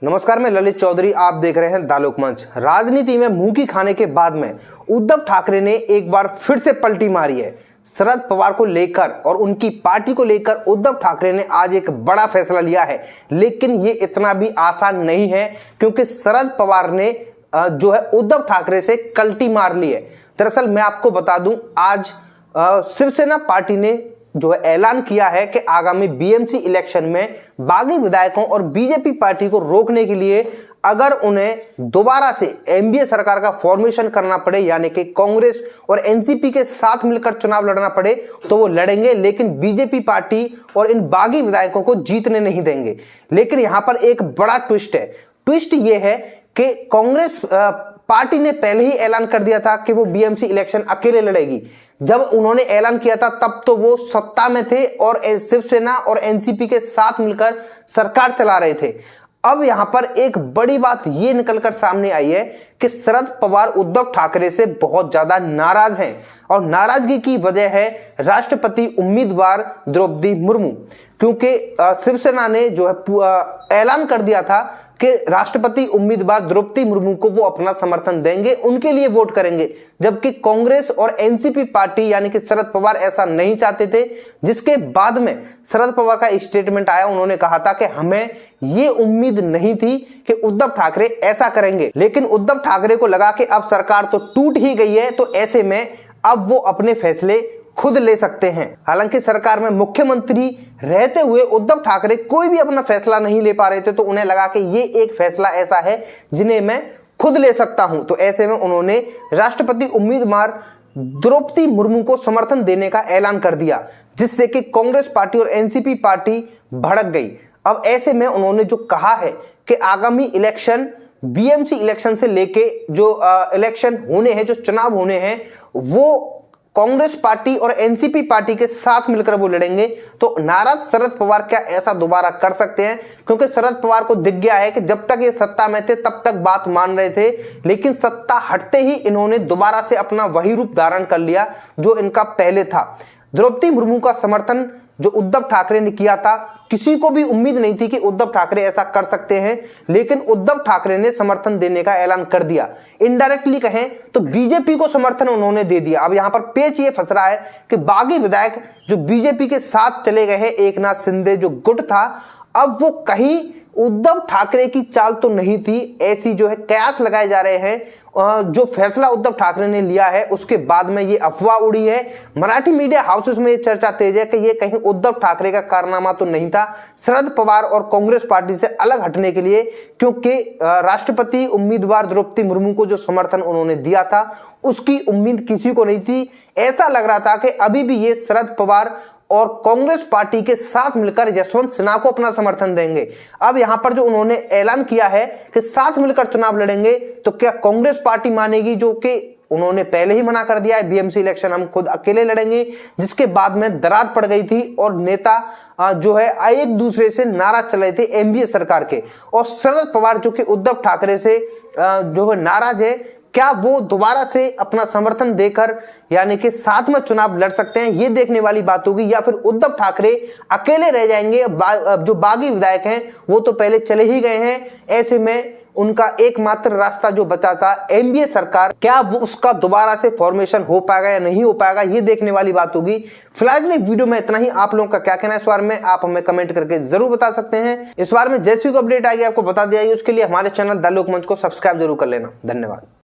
नमस्कार, मैं ललित चौधरी। आप देख रहे हैं द लोकमंच। राजनीति में मुंह की खाने के बाद में उद्धव ठाकरे ने एक बार फिर से पलटी मारी है। शरद पवार को लेकर और उनकी पार्टी को लेकर उद्धव ठाकरे ने आज एक बड़ा फैसला लिया है, लेकिन ये इतना भी आसान नहीं है क्योंकि शरद पवार ने जो है उद्धव ठाकरे से कल्टी मार ली है। दरअसल मैं आपको बता दूं, आज शिवसेना पार्टी ने जो है ऐलान किया है कि आगामी बीएमसी इलेक्शन में बागी विधायकों और बीजेपी पार्टी को रोकने के लिए अगर उन्हें दोबारा से एनडीए सरकार का फॉर्मेशन करना पड़े, यानी कि कांग्रेस और एनसीपी के साथ मिलकर चुनाव लड़ना पड़े, तो वो लड़ेंगे, लेकिन बीजेपी पार्टी और इन बागी विधायकों को जीतने नहीं देंगे। लेकिन यहां पर एक बड़ा ट्विस्ट है। ट्विस्ट ये है कि कांग्रेस पार्टी ने पहले ही ऐलान कर दिया था कि वो बीएमसी इलेक्शन अकेले लड़ेगी। जब उन्होंने ऐलान किया था तब तो वो सत्ता में थे और शिवसेना और एनसीपी के साथ मिलकर सरकार चला रहे थे। अब यहां पर एक बड़ी बात ये निकलकर सामने आई है कि शरद पवार उद्धव ठाकरे से बहुत ज्यादा नाराज हैं और नाराजगी की वजह है राष्ट्रपति उम्मीदवार द्रौपदी मुर्मू, क्योंकि शिवसेना ने जो है ऐलान कर दिया था कि राष्ट्रपति उम्मीदवार द्रौपदी मुर्मू को वो अपना समर्थन देंगे, उनके लिए वोट करेंगे, जबकि कांग्रेस और एनसीपी पार्टी यानी कि शरद पवार ऐसा नहीं चाहते थे। जिसके बाद में शरद पवार का स्टेटमेंट आया, उन्होंने कहा था कि हमें ये उम्मीद नहीं थी कि उद्धव ठाकरे ऐसा करेंगे, लेकिन उद्धव ठाकरे को लगा कि अब सरकार तो टूट ही गई है, तो ऐसे में अब वो अपने फैसले खुद ले सकते हैं। हालांकि सरकार में मुख्यमंत्री रहते हुए उद्धव ठाकरे कोई भी अपना फैसला नहीं ले पा रहे थे, तो उन्हें लगा कि ये एक फैसला ऐसा है जिन्हें मैं खुद ले सकता हूं। तो ऐसे में उन्होंने राष्ट्रपति उम्मीदवार द्रौपदी मुर्मू को समर्थन देने का ऐलान कर दिया, जिससे कि कांग्रेस पार्टी और एनसीपी पार्टी भड़क गई। अब ऐसे में उन्होंने जो कहा है कि आगामी इलेक्शन बीएमसी इलेक्शन से लेके जो इलेक्शन होने हैं, जो चुनाव होने हैं, वो कांग्रेस पार्टी और एनसीपी पार्टी के साथ मिलकर वो लड़ेंगे। तो नाराज शरद पवार क्या ऐसा दोबारा कर सकते हैं? क्योंकि शरद पवार को दिख गया है कि जब तक ये सत्ता में थे तब तक बात मान रहे थे, लेकिन सत्ता हटते ही इन्होंने दोबारा से अपना वही रूप धारण कर लिया जो इनका पहले था। द्रौपदी मुर्मू का समर्थन जो उद्धव ठाकरे ने किया था, किसी को भी उम्मीद नहीं थी कि उद्धव ठाकरे ऐसा कर सकते हैं, लेकिन उद्धव ठाकरे ने समर्थन देने का ऐलान कर दिया। इनडायरेक्टली कहें तो बीजेपी को समर्थन उन्होंने दे दिया। अब यहां पर पेच ये फंस रहा है कि बागी विधायक जो बीजेपी के साथ चले गए हैं, एकनाथ शिंदे जो गुट था, अब वो कहीं उद्धव ठाकरे की चाल तो नहीं थी, ऐसी जो है कयास लगाए जा रहे हैं। जो फैसला उद्धव ठाकरे ने लिया है उसके बाद में ये अफवाह उड़ी है। मराठी मीडिया हाउसेस में ये चर्चा तेज है कि ये कहीं उद्धव ठाकरे का कारनामा तो नहीं था शरद पवार और कांग्रेस पार्टी से अलग हटने के लिए, क्योंकि राष्ट्रपति उम्मीदवार द्रौपदी मुर्मू को जो समर्थन उन्होंने दिया था उसकी उम्मीद किसी को नहीं थी। ऐसा लग रहा था कि अभी भी ये शरद पवार और कांग्रेस पार्टी के साथ मिलकर यशवंत सिन्हा को अपना समर्थन देंगे। अब यहां पर जो उन्होंने ऐलान किया है कि साथ मिलकर चुनाव लड़ेंगे, तो क्या कांग्रेस पार्टी मानेगी, जो कि उन्होंने पहले ही मना कर दिया है बीएमसी इलेक्शन हम खुद अकेले लड़ेंगे, जिसके बाद में दरार पड़ गई थी और नेता जो है एक दूसरे से नाराज चल रहे थे एनडीए सरकार के। और शरद पवार जो कि उद्धव ठाकरे से जो है नाराज है, क्या वो दोबारा से अपना समर्थन देकर यानी कि साथ में चुनाव लड़ सकते हैं, ये देखने वाली बात होगी, या फिर उद्धव ठाकरे अकेले रह जाएंगे। जो बागी विधायक हैं वो तो पहले चले ही गए हैं, ऐसे में उनका एकमात्र रास्ता जो बचा था एनडीए सरकार, क्या वो उसका दोबारा से फॉर्मेशन हो पाएगा या नहीं हो पाएगा, ये देखने वाली बात होगी। फिलहाल वीडियो में इतना ही। आप लोगों का क्या कहना है इस बारे में, आप हमें कमेंट करके जरूर बता सकते हैं। इस बारे में जैसी कोई अपडेट आएगी आपको बता दिया जाएगी। उसके लिए हमारे चैनल द लोकमंच को सब्सक्राइब जरूर कर लेना। धन्यवाद।